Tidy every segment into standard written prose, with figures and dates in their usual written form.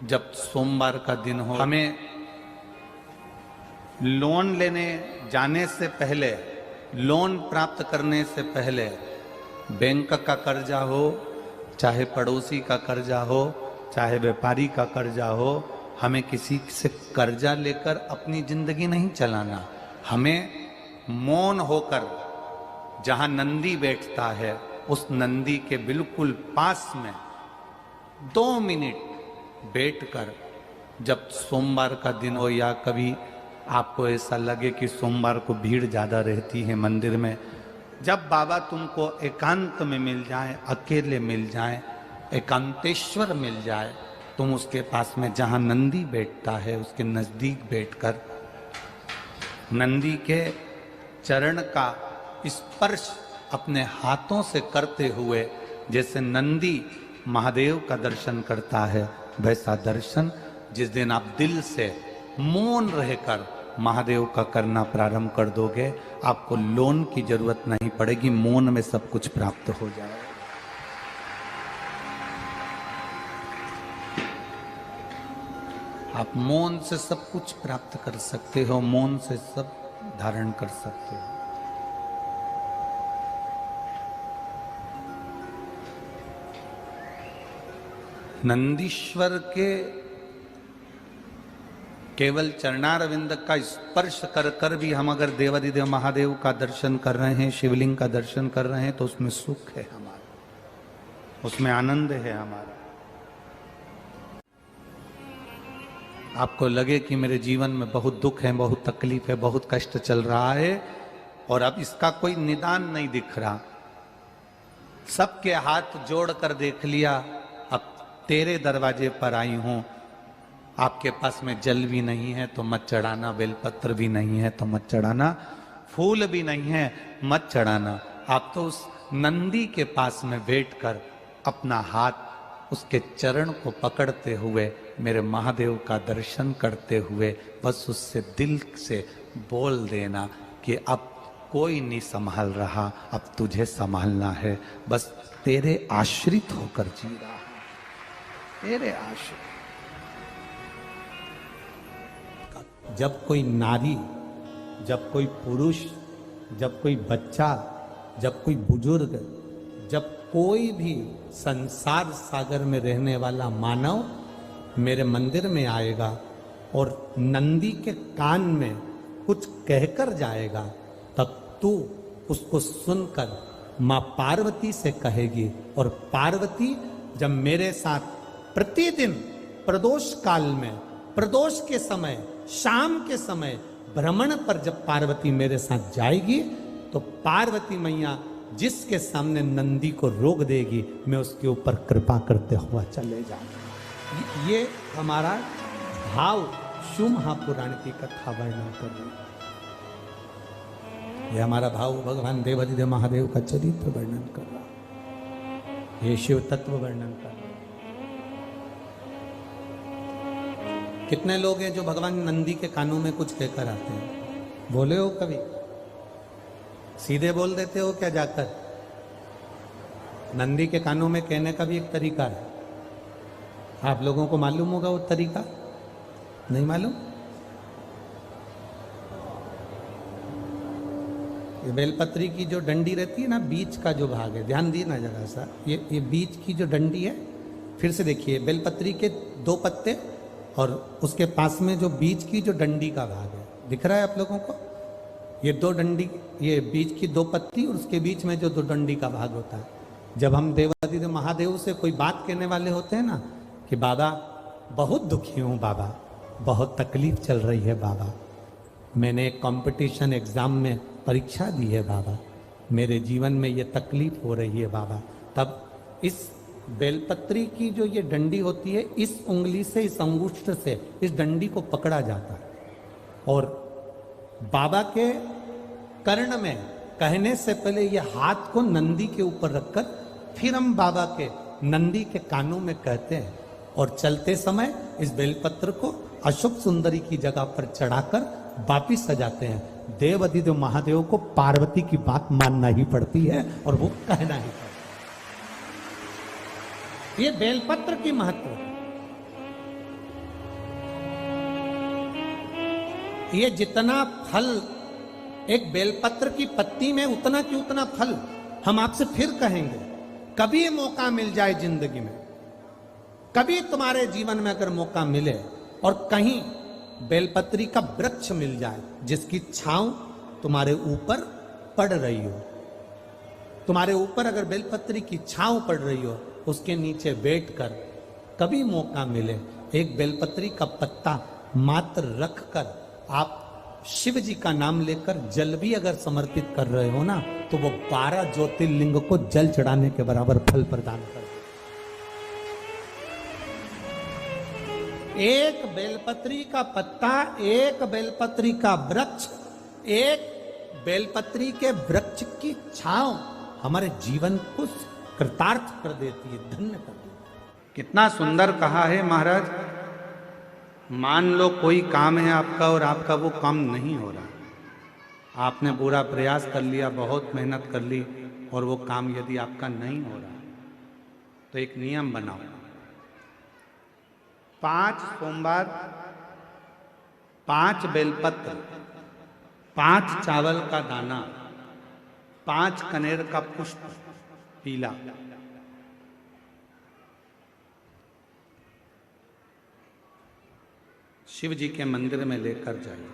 जब सोमवार का दिन हो, हमें लोन लेने जाने से पहले, लोन प्राप्त करने से पहले बैंक का कर्जा हो, चाहे पड़ोसी का कर्जा हो, चाहे व्यापारी का कर्जा हो, हमें किसी से कर्जा लेकर अपनी जिंदगी नहीं चलाना। हमें मौन होकर जहां नंदी बैठता है उस नंदी के बिल्कुल पास में 2 मिनट बैठकर, जब सोमवार का दिन हो या कभी आपको ऐसा लगे कि सोमवार को भीड़ ज़्यादा रहती है मंदिर में, जब बाबा तुमको एकांत में मिल जाए, अकेले मिल जाए, एकांतेश्वर मिल जाए, तुम उसके पास में जहाँ नंदी बैठता है उसके नज़दीक बैठकर नंदी के चरण का स्पर्श अपने हाथों से करते हुए, जैसे नंदी महादेव का दर्शन करता है, वैसा दर्शन जिस दिन आप दिल से मौन रहकर महादेव का करना प्रारंभ कर दोगे, आपको लोन की जरूरत नहीं पड़ेगी, मौन में सब कुछ प्राप्त हो जाएगा। आप मौन से सब कुछ प्राप्त कर सकते हो, मौन से सब धारण कर सकते हो। नंदीश्वर के केवल चरणारविंद का स्पर्श कर कर भी हम अगर देवाधिदेव महादेव का दर्शन कर रहे हैं, शिवलिंग का दर्शन कर रहे हैं, तो उसमें सुख है हमारा, उसमें आनंद है हमारा। आपको लगे कि मेरे जीवन में बहुत दुख है, बहुत तकलीफ है, बहुत कष्ट चल रहा है और अब इसका कोई निदान नहीं दिख रहा, सबके हाथ जोड़ कर देख लिया, अब तेरे दरवाजे पर आई हूं, आपके पास में जल भी नहीं है तो मत चढ़ाना, बेलपत्र भी नहीं है तो मत चढ़ाना, फूल भी नहीं है मत चढ़ाना। आप तो उस नंदी के पास में बैठकर अपना हाथ उसके चरण को पकड़ते हुए मेरे महादेव का दर्शन करते हुए बस उससे दिल से बोल देना कि अब कोई नहीं संभाल रहा, अब तुझे संभालना है, बस तेरे आश्रित होकर जी रहा है, तेरे आश्रित। जब कोई नारी, जब कोई पुरुष, जब कोई बच्चा, जब कोई बुजुर्ग, जब कोई भी संसार सागर में रहने वाला मानव मेरे मंदिर में आएगा और नंदी के कान में कुछ कहकर जाएगा, तब तू उसको सुनकर माँ पार्वती से कहेगी। और पार्वती जब मेरे साथ प्रतिदिन प्रदोष काल में, प्रदोष के समय, शाम के समय भ्रमण पर जब पार्वती मेरे साथ जाएगी, तो पार्वती मैया जिसके सामने नंदी को रोक देगी, मैं उसके ऊपर कृपा करते हुआ चले जाऊंगा। ये हमारा भाव शिव महापुराण की कथा वर्णन कर रही है, ये हमारा भाव भगवान देवाधिदेव महादेव का चरित्र वर्णन कर रहा है, ये शिव तत्व वर्णन कर रहा है। कितने लोग हैं जो भगवान नंदी के कानों में कुछ कहकर आते हैं? बोले हो कभी? सीधे बोल देते हो क्या जाकर? नंदी के कानों में कहने का भी एक तरीका है, आप लोगों को मालूम होगा वो तरीका? नहीं मालूम? ये बेलपत्री की जो डंडी रहती है ना, बीच का जो भाग है, ध्यान दिए ना जरा सा, ये बीच की जो डंडी है, फिर से देखिए, बेलपत्री के 2 पत्ते और उसके पास में जो बीच की जो डंडी का भाग है, दिख रहा है आप लोगों को? ये 2 डंडी, ये बीच की 2 पत्ती और उसके बीच में जो 2 डंडी का भाग होता है। जब हम देवाधिदेव महादेव से कोई बात कहने वाले होते हैं ना कि बाबा बहुत दुखी हूँ, बाबा बहुत तकलीफ चल रही है, बाबा मैंने एक कंपटीशन एग्जाम में परीक्षा दी है, बाबा मेरे जीवन में ये तकलीफ हो रही है बाबा, तब इस बेलपत्री की जो ये डंडी होती है, इस उंगली से, इस अंगुष्ठ से इस डंडी को पकड़ा जाता है और बाबा के कर्ण में कहने से पहले ये हाथ को नंदी के ऊपर रखकर फिर हम बाबा के नंदी के कानों में कहते हैं और चलते समय इस बेलपत्र को अशोक सुंदरी की जगह पर चढ़ाकर वापिस सजाते हैं। देवाधिदेव महादेव को पार्वती की बात मानना ही पड़ती है और वो कहना ही पड़ता है। ये बेलपत्र की महत्व है। ये जितना फल एक बेलपत्र की पत्ती में उतना की उतना फल, हम आपसे फिर कहेंगे, कभी मौका मिल जाए जिंदगी में, कभी तुम्हारे जीवन में अगर मौका मिले और कहीं बेलपत्री का वृक्ष मिल जाए जिसकी छांव तुम्हारे ऊपर पड़ रही हो, तुम्हारे ऊपर अगर बेलपत्री की छांव पड़ रही हो, उसके नीचे बैठकर कभी मौका मिले, एक बेलपत्री का पत्ता मात्र रखकर आप शिव जी का नाम लेकर जल भी अगर समर्पित कर रहे हो ना, तो वो 12 ज्योतिर्लिंग को जल चढ़ाने के बराबर फल प्रदान कर। एक बेलपत्री का पत्ता, एक बेलपत्री का वृक्ष, एक बेलपत्री के वृक्ष की छांव हमारे जीवन को कृतार्थ कर देती है, धन्य कर देती है। कितना सुंदर कहा है महाराज। मान लो कोई काम है आपका और आपका वो काम नहीं हो रहा, आपने पूरा प्रयास कर लिया, बहुत मेहनत कर ली, और वो काम यदि आपका नहीं हो रहा, तो एक नियम बनाओ, 5 सोमवार, 5 बेलपत्र, 5 चावल का दाना, 5 कनेर का पुष्प पीला, शिव जी के मंदिर में लेकर जाइए।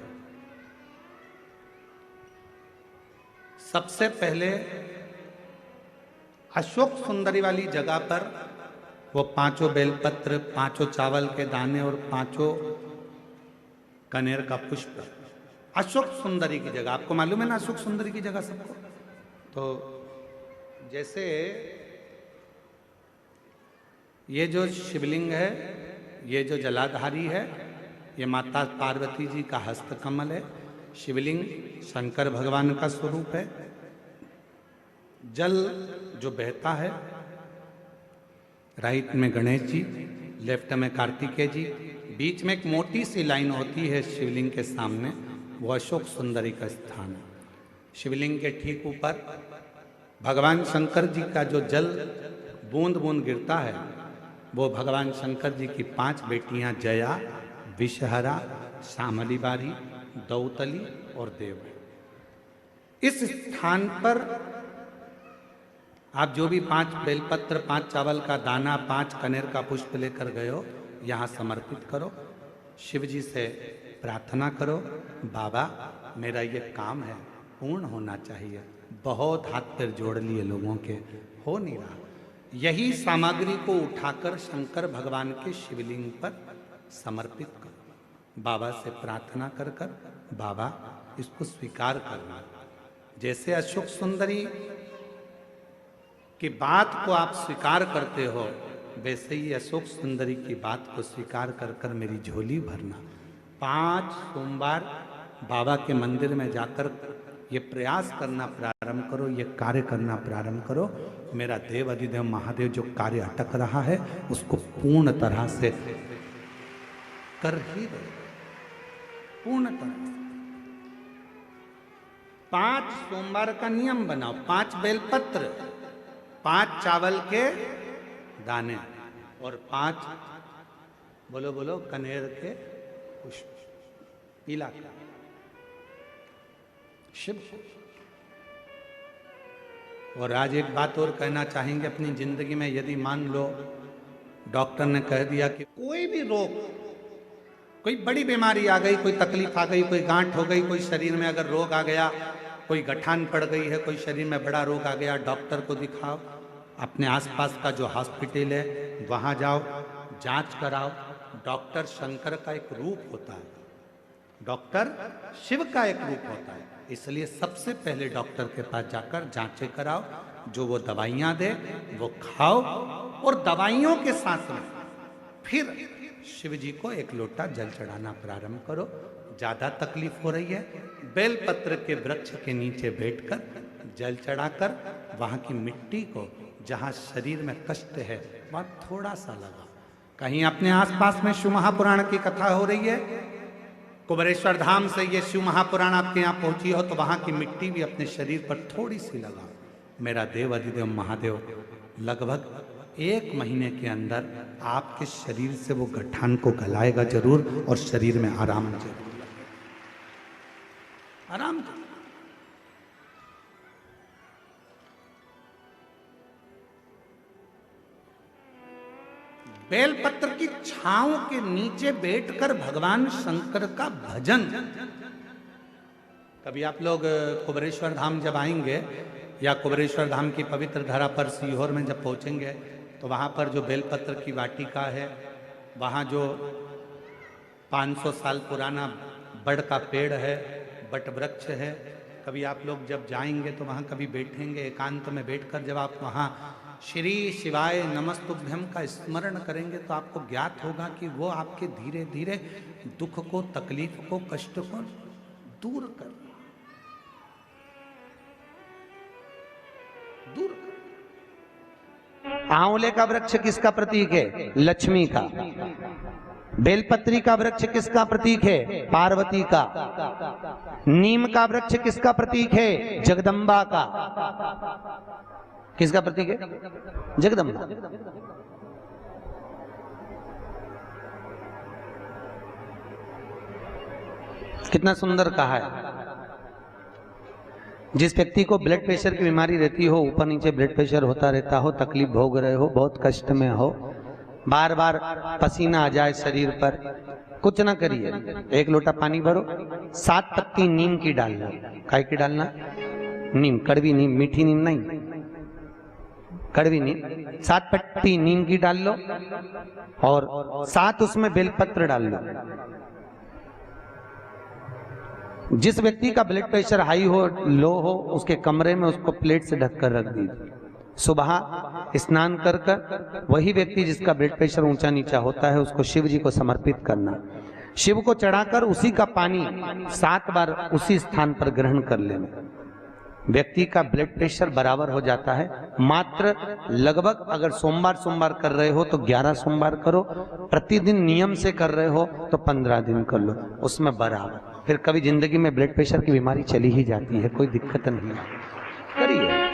सबसे पहले अशोक सुंदरी वाली जगह पर वो 5 बेलपत्र, 5 चावल के दाने और 5 कनेर का पुष्प, अशोक सुंदरी की जगह, आपको मालूम है ना अशोक सुंदरी की जगह सबको। तो जैसे ये जो शिवलिंग है, ये जो जलाधारी है, ये माता पार्वती जी का हस्त कमल है। शिवलिंग शंकर भगवान का स्वरूप है। जल जो बहता है, राइट में गणेश जी, लेफ्ट में कार्तिकेय जी, बीच में एक मोटी सी लाइन होती है शिवलिंग के सामने, वो अशोक सुंदरी का स्थान है। शिवलिंग के ठीक ऊपर भगवान शंकर जी का जो जल बूंद बूंद गिरता है, वो भगवान शंकर जी की 5 बेटियां जया, विषहरा, श्यामली बारी, दौतली और देव। इस स्थान पर आप जो भी 5 बेलपत्र, 5 चावल का दाना, 5 कनेर का पुष्प लेकर गए हो, यहाँ समर्पित करो, शिव जी से प्रार्थना करो, बाबा मेरा ये काम है पूर्ण होना चाहिए। बहुत हाथ पैर जोड़ लिए लोगों के, हो नहीं रहा। यही सामग्री को उठाकर शंकर भगवान के शिवलिंग पर समर्पित करो, बाबा से प्रार्थना कर कर बाबा इसको स्वीकार करना। जैसे अशोक सुंदरी की बात को आप स्वीकार करते हो, वैसे ही अशोक सुंदरी की बात को स्वीकार कर कर मेरी झोली भरना। 5 सोमवार बाबा के मंदिर में जाकर ये प्रयास करना प्रारंभ करो, ये कार्य करना प्रारंभ करो। मेरा देव अधिदेव महादेव जो कार्य अटक रहा है उसको पूर्ण तरह से कर ही रहे, पूर्ण तरह से। 5 सोमवार का नियम बनाओ, 5 बेलपत्र, 5 चावल के दाने और 5 बोलो बोलो कनेर के पुष्प पीला शिव। और आज एक बात और कहना चाहेंगे अपनी जिंदगी में, यदि मान लो डॉक्टर ने कह दिया कि कोई भी रोग, कोई बड़ी बीमारी आ गई, कोई तकलीफ आ गई, कोई गांठ हो गई, कोई शरीर में अगर रोग आ गया, कोई गठान पड़ गई है, कोई शरीर में बड़ा रोग आ गया, डॉक्टर को दिखाओ। अपने आसपास का जो हॉस्पिटल है वहाँ जाओ, जांच कराओ। डॉक्टर शंकर का एक रूप होता है, डॉक्टर शिव का एक रूप होता है। इसलिए सबसे पहले डॉक्टर के पास जाकर जांचें कराओ, जो वो दवाइयाँ दे वो खाओ, और दवाइयों के साथ में फिर शिव जी को 1 लोटा जल चढ़ाना प्रारंभ करो। ज़्यादा तकलीफ हो रही है, बेलपत्र के वृक्ष के नीचे बैठकर जल चढ़ाकर वहाँ की मिट्टी को, जहाँ शरीर में कष्ट है वहाँ थोड़ा सा लगा। कहीं अपने आसपास में शिव महापुराण की कथा हो रही है, कुबेरेश्वर धाम से ये शिव महापुराण आपके यहाँ पहुंची हो, तो वहाँ की मिट्टी भी अपने शरीर पर थोड़ी सी लगा। मेरा देव अधिदेव महादेव लगभग 1 महीने के अंदर आपके शरीर से वो गठान को गलाएगा जरूर, और शरीर में आराम जरूर। बेलपत्र की छांव के नीचे बैठकर भगवान शंकर का भजन। कभी आप लोग कुबेरेश्वर धाम जब आएंगे या कुबेरेश्वर धाम की पवित्र धरा पर सीहोर में जब पहुंचेंगे तो वहां पर जो बेलपत्र की वाटिका है, वहां जो 500 साल पुराना बड़ का पेड़ है, बट वृक्ष है, कभी आप लोग जब जाएंगे तो वहां कभी बैठेंगे, एकांत में बैठकर जब आप वहां श्री शिवाय नमस्तुभ्यम का स्मरण करेंगे तो आपको ज्ञात होगा कि वो आपके धीरे धीरे दुख को, तकलीफ को, कष्ट को दूर कर आंवले का वृक्ष किसका प्रतीक है? लक्ष्मी का। बेलपत्री का वृक्ष किसका प्रतीक है? पार्वती का। नीम का वृक्ष किसका प्रतीक है? जगदम्बा का। किसका प्रतीक है? जगदम्बा। कितना सुंदर कहा है। जिस व्यक्ति को ब्लड प्रेशर की बीमारी रहती हो, ऊपर नीचे ब्लड प्रेशर होता रहता हो, तकलीफ भोग रहे हो, बहुत कष्ट में हो, बार बार पसीना आ जाए शरीर पर, कुछ ना करिए, एक लोटा पानी भरो, 7 पत्ती नीम की डाल लो। काय की डालना? नीम, कड़वी नीम, मीठी नीम नहीं, कड़वी नीम। 7 पत्ती नीम की डाल लो और 7 उसमें बेलपत्र डाल लो। जिस व्यक्ति का ब्लड प्रेशर हाई हो, लो हो, उसके कमरे में उसको प्लेट से ढककर रख दीजिए। सुबह स्नान कर कर वही व्यक्ति जिसका ब्लड प्रेशर ऊंचा नीचा होता है उसको शिव जी को समर्पित करना। शिव को चढ़ाकर उसी का पानी 7 बार उसी स्थान पर ग्रहण कर लेना। व्यक्ति का ब्लड प्रेशर बराबर हो जाता है। मात्र लगभग अगर सोमवार कर रहे हो तो 11 सोमवार करो, प्रतिदिन नियम से कर रहे हो तो 15 दिन कर लो, उसमें बराबर। फिर कभी जिंदगी में ब्लड प्रेशर की बीमारी चली ही जाती है, कोई दिक्कत नहीं है, करिए।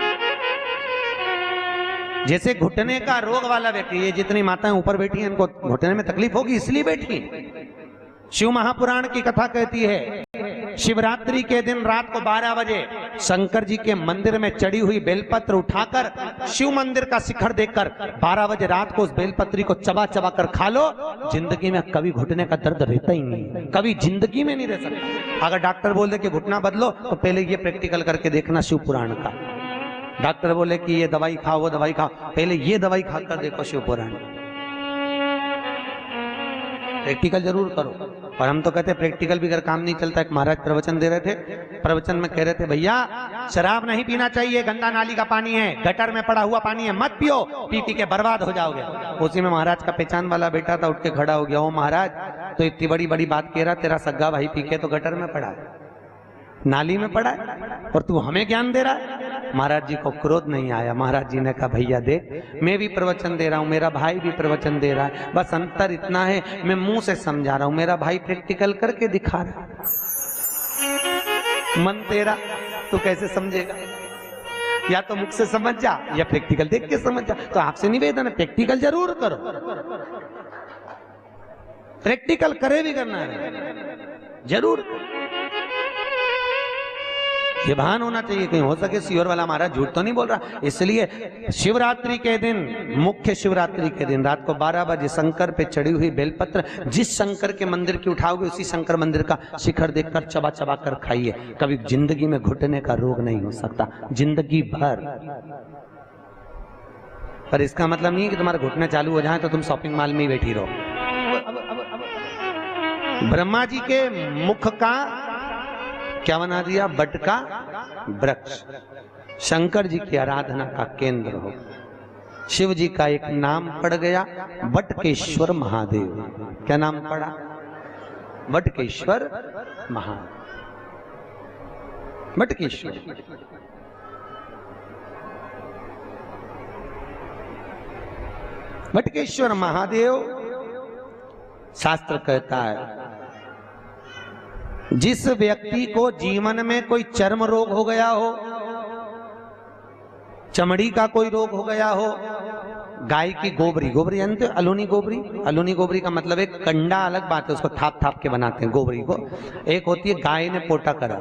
जैसे घुटने का रोग वाला व्यक्ति, ये जितनी माताएं ऊपर बैठी हैं इनको घुटने में तकलीफ होगी इसलिए बैठी। शिव महापुराण की कथा कहती है शिवरात्रि के दिन रात को 12 बजे शंकर जी के मंदिर में चढ़ी हुई बेलपत्र उठाकर शिव मंदिर का शिखर देखकर 12 बजे रात को उस बेलपत्री को चबा चबा कर खा लो। जिंदगी में कभी घुटने का दर्द रहता ही नहीं, कभी जिंदगी में नहीं रह सकता। अगर डॉक्टर बोल दे कि घुटना बदलो तो पहले ये प्रैक्टिकल करके देखना शिव पुराण का। डॉक्टर बोले कि ये दवाई खाओ, वो दवाई खाओ, पहले ये दवाई खाकर देखो शिव पुराण। प्रैक्टिकल जरूर करो। और हम तो कहते हैं प्रैक्टिकल भी अगर काम नहीं चलता। एक महाराज प्रवचन दे रहे थे, प्रवचन में कह रहे थे भैया शराब नहीं पीना चाहिए, गंदा नाली का पानी है, गटर में पड़ा हुआ पानी है, मत पियो, पी पी के बर्बाद हो जाओगे। उसी में महाराज का पहचान वाला बेटा था, उठ के खड़ा हो गया, ओ महाराज तो इतनी बड़ी बड़ी बात कह रहा, तेरा सग्गा भाई पी के तो गटर में पड़ा है, नाली में पड़ा है, और तू हमें ज्ञान दे रहा है। महाराज जी को क्रोध नहीं आया। महाराज जी ने कहा भैया देख, मैं भी प्रवचन दे रहा हूँ, मेरा भाई भी प्रवचन दे रहा है, बस अंतर इतना है मैं मुंह से समझा रहा हूँ, मेरा भाई प्रैक्टिकल करके दिखा रहा है। मन तेरा, तू कैसे समझेगा? या तो मुख से समझ जा या प्रैक्टिकल देख के समझ जा। तो आपसे निवेदन है प्रैक्टिकल जरूर करो, प्रैक्टिकल करे भी करना है जरूर। ये भान होना चाहिए, कहीं हो सके सीहोर वाला महाराज झूठ तो नहीं बोल रहा। इसलिए शिवरात्रि के दिन, मुख्य शिवरात्रि के दिन रात को 12 बजे शंकर पे चढ़ी हुई बेलपत्र जिस शंकर के मंदिर की उठाओगे उसी शंकर मंदिर का शिखर देखकर चबा चबा कर खाइए। कभी जिंदगी में घुटने का रोग नहीं हो सकता, जिंदगी भर। पर इसका मतलब नहीं कि तुम्हारे घुटने चालू हो जाए तो तुम शॉपिंग मॉल में ही बैठी रहो। ब्रह्मा जी के मुख का क्या बना दिया? बट का वृक्ष। शंकर जी की आराधना का केंद्र हो। शिव जी का एक नाम पड़ गया बटकेश्वर महादेव। क्या नाम पड़ा? बटकेश्वर महादेव। बटकेश्वर। बटकेश्वर महादेव शास्त्र कहता है जिस व्यक्ति को जीवन में कोई चर्म रोग हो गया हो, चमड़ी का कोई रोग हो गया हो, गाय की गोबरी, गोबरी जानते हो? अलूनी गोबरी। अलूनी गोबरी का मतलब एक कंडा अलग बात है, उसको थाप थाप के बनाते हैं गोबरी को। एक होती है गाय ने पोटा करा,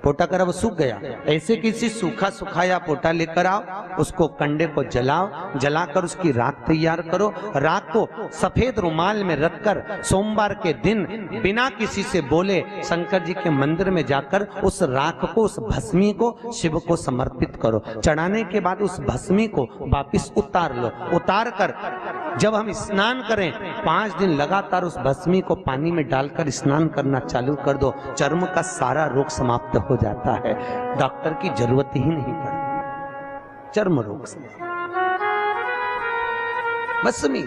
पोटा करा वो सूख गया, ऐसे किसी सूखा सुखाया पोटा लेकर आओ, उसको कंडे को जलाओ, जलाकर उसकी राख तैयार करो। राख को सफेद रुमाल में रखकर सोमवार के दिन बिना किसी से बोले शंकर जी के मंदिर में जाकर उस राख को, उस भस्मी को शिव को समर्पित करो। चढ़ाने के बाद उस भस्मी को वापिस उतार लो। उतार कर जब हम स्नान करें 5 दिन लगातार उस भस्मी को पानी में डालकर स्नान करना चालू कर दो। चर्म का सारा रोग समाप्त हो जाता है, डॉक्टर की जरूरत ही नहीं पड़ती। चर्म रोग से भस्मी।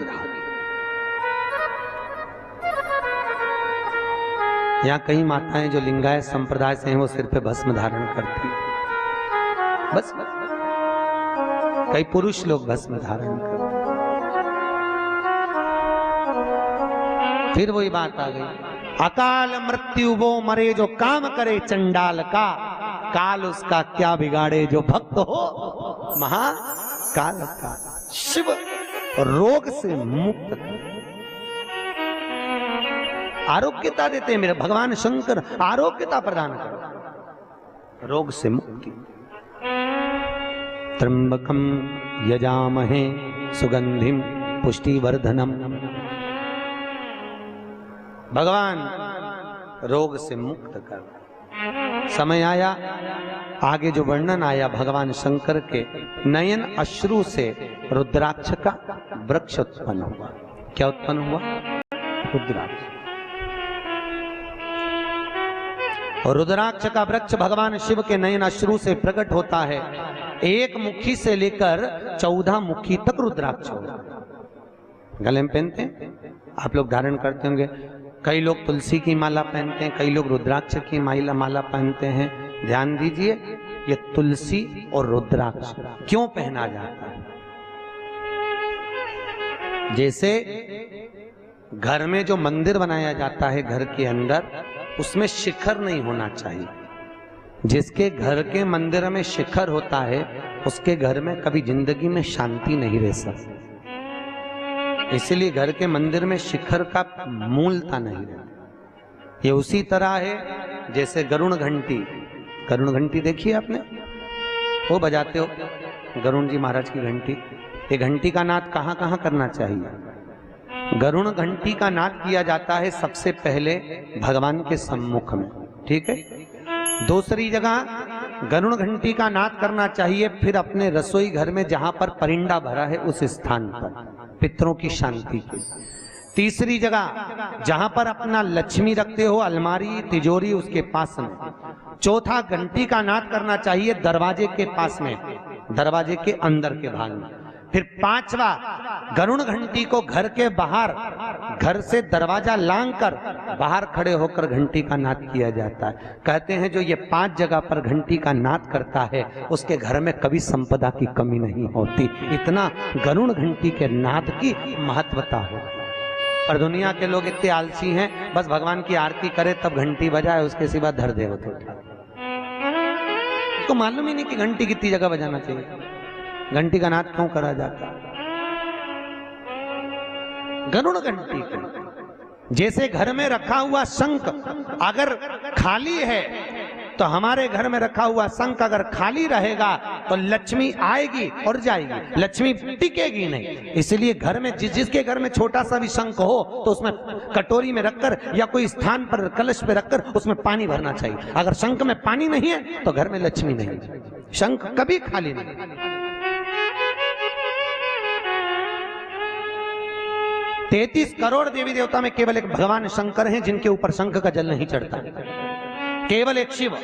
यहाँ कई माताएं जो लिंगायत संप्रदाय से हैं वो सिर पे भस्म धारण करती हैं, बस। कई पुरुष लोग भस्म धारण करते। फिर वही बात आ गई, अकाल मृत्यु वो मरे जो काम करे चंडाल का, काल उसका क्या बिगाड़े जो भक्त हो महाकाल का। शिव रोग से मुक्त आरोग्यता देते हैं। मेरे भगवान शंकर आरोग्यता प्रदान कर, रोग से मुक्ति। त्र्यंबकम यजामहे सुगंधिम पुष्टिवर्धनम। भगवान रोग से मुक्त कर। समय आया, आगे जो वर्णन आया भगवान शंकर के नयन अश्रु से रुद्राक्ष का वृक्ष उत्पन्न हुआ। क्या उत्पन्न हुआ? रुद्राक्ष। और रुद्राक्ष का वृक्ष भगवान शिव के नयन अश्रु से प्रकट होता है। एक मुखी से लेकर 14 मुखी तक रुद्राक्ष होगा। गले में पहनते हैं, आप लोग धारण करते होंगे। कई लोग तुलसी की माला पहनते हैं, कई लोग रुद्राक्ष की माला पहनते हैं। ध्यान दीजिए, ये तुलसी और रुद्राक्ष क्यों पहना जाता है? जैसे घर में जो मंदिर बनाया जाता है घर के अंदर, उसमें शिखर नहीं होना चाहिए। जिसके घर के मंदिर में शिखर होता है उसके घर में कभी जिंदगी में शांति नहीं रह सकती। इसलिए घर के मंदिर में शिखर का मूलता नहीं रहती। ये उसी तरह है जैसे गरुण घंटी। गरुण घंटी देखिए आपने, वो बजाते हो गरुण जी महाराज की घंटी। ये घंटी का नाद कहाँ कहाँ करना चाहिए? गरुण घंटी का नाद किया जाता है सबसे पहले भगवान के सम्मुख में, ठीक है। दूसरी जगह गरुण घंटी का नाद करना चाहिए फिर अपने रसोई घर में जहां पर परिंदा भरा है उस स्थान पर, पितरों की शांति की। तीसरी जगह जहां पर अपना लक्ष्मी रखते हो, अलमारी तिजोरी, उसके पास में। चौथा घंटी का नाद करना चाहिए दरवाजे के पास में, दरवाजे के अंदर के भाग में। फिर पांचवा, गरुण घंटी को घर के बाहर, घर से दरवाजा लांग कर बाहर खड़े होकर घंटी का नाद किया जाता है। कहते हैं जो ये 5 जगह पर घंटी का नाद करता है उसके घर में कभी संपदा की कमी नहीं होती। इतना गरुण घंटी के नाद की महत्वता हो। पर दुनिया के लोग इतने आलसी हैं, बस भगवान की आरती करे तब घंटी बजाए, उसके सिवा धर दे होते। उसको मालूम ही नहीं कि घंटी कितनी जगह बजाना चाहिए, घंटी का नाद क्यों करा जाता। गरुड़ घंटी को जैसे घर में रखा हुआ शंख अगर खाली है तो हमारे घर में रखा हुआ शंख अगर खाली रहेगा तो लक्ष्मी आएगी और जाएगी, लक्ष्मी टिकेगी नहीं। इसलिए घर में जिसके घर में छोटा सा भी शंख हो तो उसमें कटोरी में रखकर या कोई स्थान पर कलश पे रखकर उसमें पानी भरना चाहिए। अगर शंख में पानी नहीं है तो घर में लक्ष्मी नहीं, शंख कभी खाली नहीं। 33 करोड़ देवी देवता में केवल एक भगवान शंकर हैं जिनके ऊपर शंख का जल नहीं चढ़ता। केवल एक शिव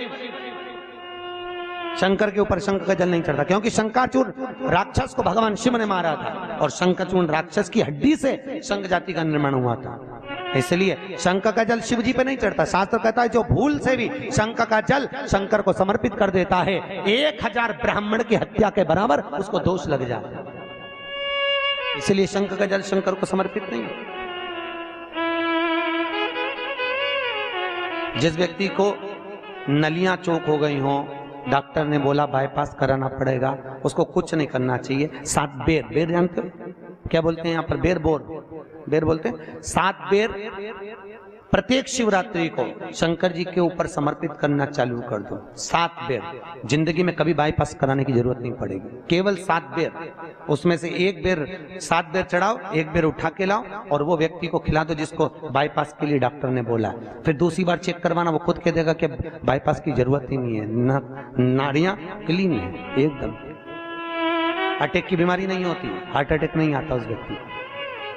शंकर के ऊपर शंख का जल नहीं चढ़ता, क्योंकि शंकाचूर राक्षस को भगवान शिव ने मारा था और शंकाचूर राक्षस की हड्डी से शंख जाति का निर्माण हुआ था। इसलिए शंख का जल शिव जी पे नहीं चढ़ता। शास्त्र कहता है जो भूल से भी शंख का जल शंकर को समर्पित कर देता है 1000 ब्राह्मण की हत्या के बराबर उसको दोष लग जाता है। इसलिए शंख का जल शंकर को समर्पित नहीं। जिस व्यक्ति को नलियां चौक हो गई हों, डॉक्टर ने बोला बाईपास कराना पड़ेगा, उसको कुछ नहीं करना चाहिए। 7 बेर, बेर जानते हो क्या बोलते हैं यहाँ पर? बेर बोर, बेर बोलते हैं, 7 बेर प्रत्येक शिवरात्रि को शंकर जी के ऊपर समर्पित करना चालू कर दो। 7 बेर, जिंदगी में कभी बाईपास कराने की जरूरत नहीं पड़ेगी, केवल 7 बेर। उसमें से 1 बेर 7 बेर चढ़ाओ, 1 बेर उठा के लाओ और वो व्यक्ति को खिला दो जिसको बाईपास के लिए डॉक्टर ने बोला। फिर दूसरी बार चेक करवाना, वो खुद कह देगा कि बाईपास की जरूरत ही नहीं है, नाड़ियां क्लीन है एकदम, अटैक की बीमारी नहीं होती, हार्ट अटैक नहीं आता उस व्यक्ति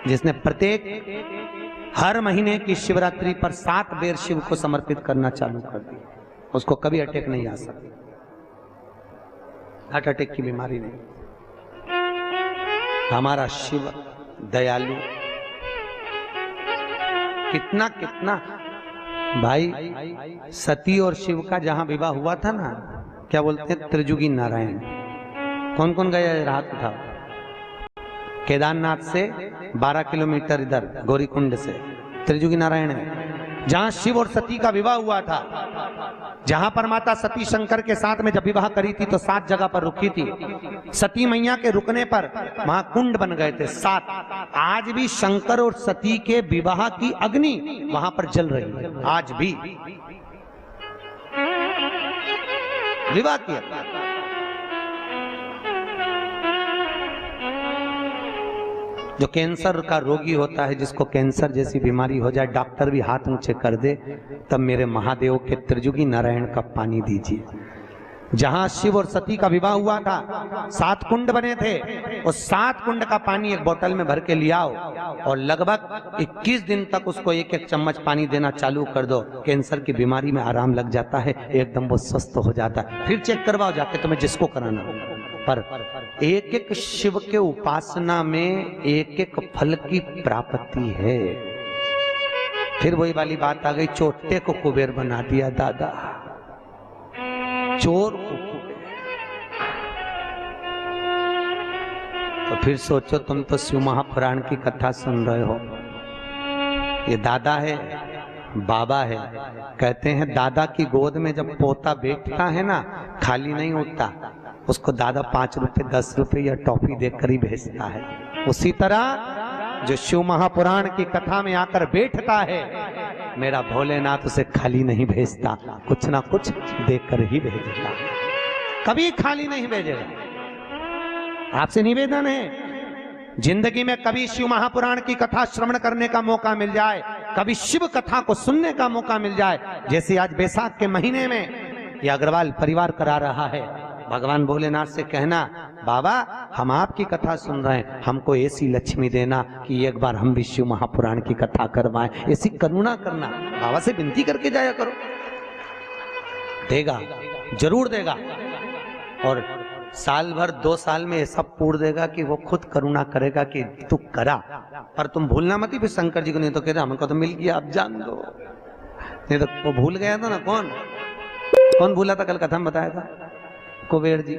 जिसने प्रत्येक हर महीने की शिवरात्रि पर 7 बेर शिव को समर्पित करना चालू कर दिया, उसको कभी अटैक नहीं आ सकती, हार्ट अटैक की बीमारी नहीं। हमारा शिव दयालु, कितना कितना भाई, सती और शिव का जहां विवाह हुआ था ना, क्या बोलते हैं, त्रिजुगी नारायण। कौन कौन गया, रात था केदारनाथ से 12 किलोमीटर इधर गौरीकुंड से त्रिजुगी नारायण है, जहां शिव और सती का विवाह हुआ था, जहां पर माता सती शंकर के साथ में जब विवाह करी थी तो 7 जगह पर रुकी थी। सती मैया के रुकने पर वहां कुंड बन गए थे 7। आज भी शंकर और सती के विवाह की अग्नि वहां पर जल रही है, आज भी विवाह किया। जो कैंसर का रोगी होता है, जिसको कैंसर जैसी बीमारी हो जाए, डॉक्टर भी हाथ ऊंचे कर दे, तब मेरे महादेव के त्रिजुगी नारायण का पानी दीजिए। जहां शिव और सती का विवाह हुआ था 7 कुंड बने थे, उस 7 कुंड का पानी एक बोतल में भर के लियाओ और लगभग 21 दिन तक उसको 1-1 चम्मच पानी देना चालू कर दो। कैंसर की बीमारी में आराम लग जाता है, एकदम वो स्वस्थ हो जाता है। फिर चेक करवाओ जाके, तुम्हें जिसको कराना हो। पर एक एक शिव के उपासना में एक एक फल की प्राप्ति है। फिर वही वाली बात आ गई, चोटे को कुबेर बना दिया दादा, चोर को कुबेर। तो फिर सोचो, तुम तो शिव महापुराण की कथा सुन रहे हो, ये दादा है, बाबा है। कहते हैं दादा की गोद में जब पोता बैठता है ना, खाली नहीं उठता, उसको दादा 5 रुपए 10 रुपए या टॉफी देकर ही भेजता है। उसी तरह जो शिव महापुराण की कथा में आकर बैठता है, मेरा भोलेनाथ उसे खाली नहीं भेजता, कुछ ना कुछ देकर ही भेजता, कभी खाली नहीं भेजेगा। आपसे निवेदन है, जिंदगी में कभी शिव महापुराण की कथा श्रवण करने का मौका मिल जाए, कभी शिव कथा को सुनने का मौका मिल जाए, जैसे आज बैसाख के महीने में यह अग्रवाल परिवार करा रहा है, भगवान भोलेनाथ से कहना, बाबा हम आपकी कथा सुन रहे हैं, हमको ऐसी लक्ष्मी देना कि एक बार हम भी शिव महापुराण की कथा करवाएं, ऐसी करुणा करना। बाबा से विनती करके जाया करो, देगा, जरूर देगा। और साल भर 2 साल में ऐसा पूर्ण देगा कि वो खुद करुणा करेगा कि तू करा। पर तुम भूलना मत ही फिर शंकर जी को, नहीं तो कह रहे हमको तो मिल गया, अब जान दो। नहीं तो वो भूल गया था ना, कौन भूला था, कल कथा में बताया था, कुबेर जी।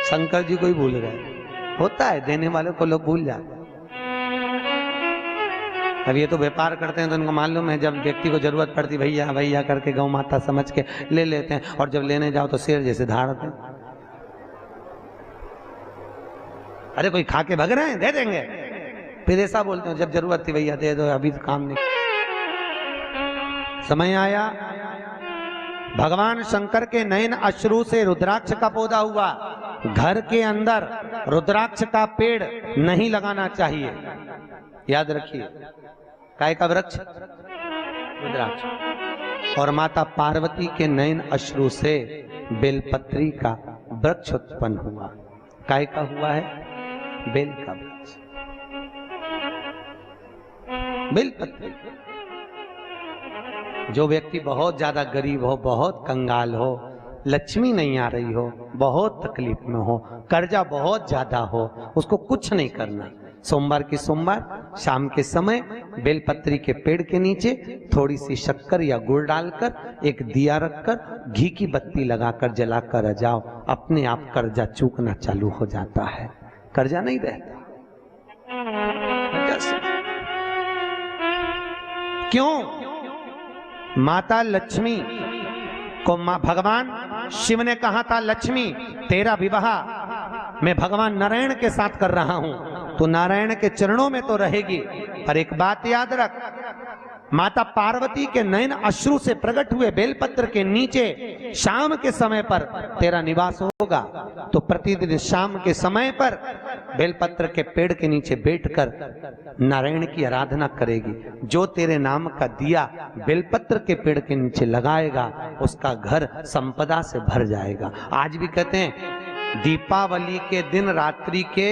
शंकर जी को ही भूल गए, होता है, देने वाले को लोग भूल जाते। अब ये तो व्यापार करते हैं तो इनको मालूम है, जब व्यक्ति को जरूरत पड़ती भैया भैया करके गौ माता समझ के ले लेते हैं, और जब लेने जाओ तो शेर जैसे धाड़ते हैं। अरे कोई खा के भग रहे हैं, दे देंगे, फिर ऐसा बोलते हैं जब जरूरत थी भैया दे दो, अभी तो काम नहीं। समय आया, भगवान शंकर के नयन अश्रु से रुद्राक्ष का पौधा हुआ। घर के अंदर रुद्राक्ष का पेड़ नहीं लगाना चाहिए, याद रखिए। काय का वृक्ष? रुद्राक्ष। और माता पार्वती के नयन अश्रु से बेलपत्री का वृक्ष उत्पन्न हुआ। काय का हुआ है? बेल का वृक्ष, बेलपत्री। जो व्यक्ति बहुत ज्यादा गरीब हो, बहुत कंगाल हो, लक्ष्मी नहीं आ रही हो, बहुत तकलीफ में हो, कर्जा बहुत ज्यादा हो, उसको कुछ नहीं करना। सोमवार की सोमवार शाम के समय बेलपत्री के पेड़ के नीचे थोड़ी सी शक्कर या गुड़ डालकर एक दिया रखकर घी की बत्ती लगाकर जलाकर जाओ, अपने आप कर्जा चूकना चालू हो जाता है, कर्जा नहीं रहता। क्यों? माता लक्ष्मी को भगवान शिव ने कहा था, लक्ष्मी तेरा विवाह मैं भगवान नारायण के साथ कर रहा हूं, तो नारायण के चरणों में तो रहेगी, पर एक बात याद रख, माता पार्वती के नयन अश्रु से प्रकट हुए बेलपत्र के नीचे शाम के समय पर तेरा निवास होगा। तो प्रतिदिन शाम के समय पर बेलपत्र के पेड़ के नीचे बैठकर नारायण की आराधना करेगी। जो तेरे नाम का दिया बेलपत्र के पेड़ के नीचे लगाएगा उसका घर संपदा से भर जाएगा। आज भी कहते हैं दीपावली के दिन रात्रि के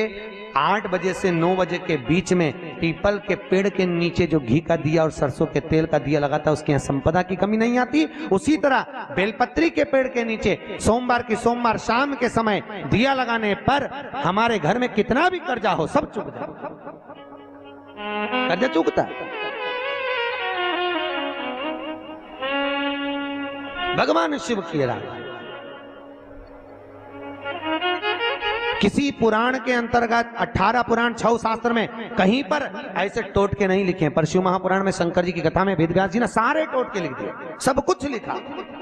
8 बजे से 9 बजे के बीच में पीपल के पेड़ के नीचे जो घी का दिया और सरसों के तेल का दिया लगाता है उसके यहाँ संपदा की कमी नहीं आती। उसी तरह बेलपत्री के पेड़ के नीचे सोमवार की सोमवार शाम के समय दिया लगाने पर हमारे घर में कितना भी कर्जा हो सब चुक जाए। कर्जा चुकता है। भगवान शिव की आराधना। किसी पुराण के अंतर्गत 18 पुराण 6 शास्त्र में कहीं पर ऐसे टोटके नहीं लिखे हैं, पर शिव महापुराण में शंकर जी की कथा में वेदव्यास जी ने सारे टोटके लिख दिए, सब कुछ लिखा।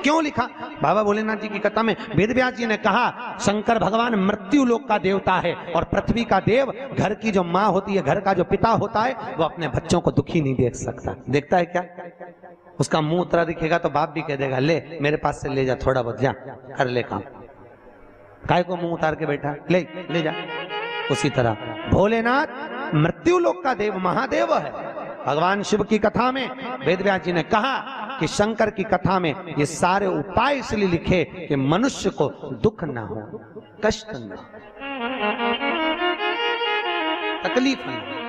क्यों लिखा? बाबा भोलेनाथ जी की कथा में वेदव्यास जी ने कहा शंकर भगवान मृत्यु लोक का देवता है और पृथ्वी का देव घर की जो माँ होती है, घर का जो पिता होता है, वो अपने बच्चों को दुखी नहीं देख सकता। देखता है क्या? उसका मुंह उतरा दिखेगा तो बाप भी कह देगा ले मेरे पास से ले जा, थोड़ा बहुत जा कर ले काम। काय को मुंह उतार के बैठा, ले जा। उसी तरह भोलेनाथ मृत्यु लोक का देव महादेव है। भगवान शिव की कथा में वेदव्यास जी ने कहा कि शंकर की कथा में ये सारे उपाय इसलिए लिखे कि मनुष्य को दुख ना हो, कष्ट ना हो, तकलीफ ना हो।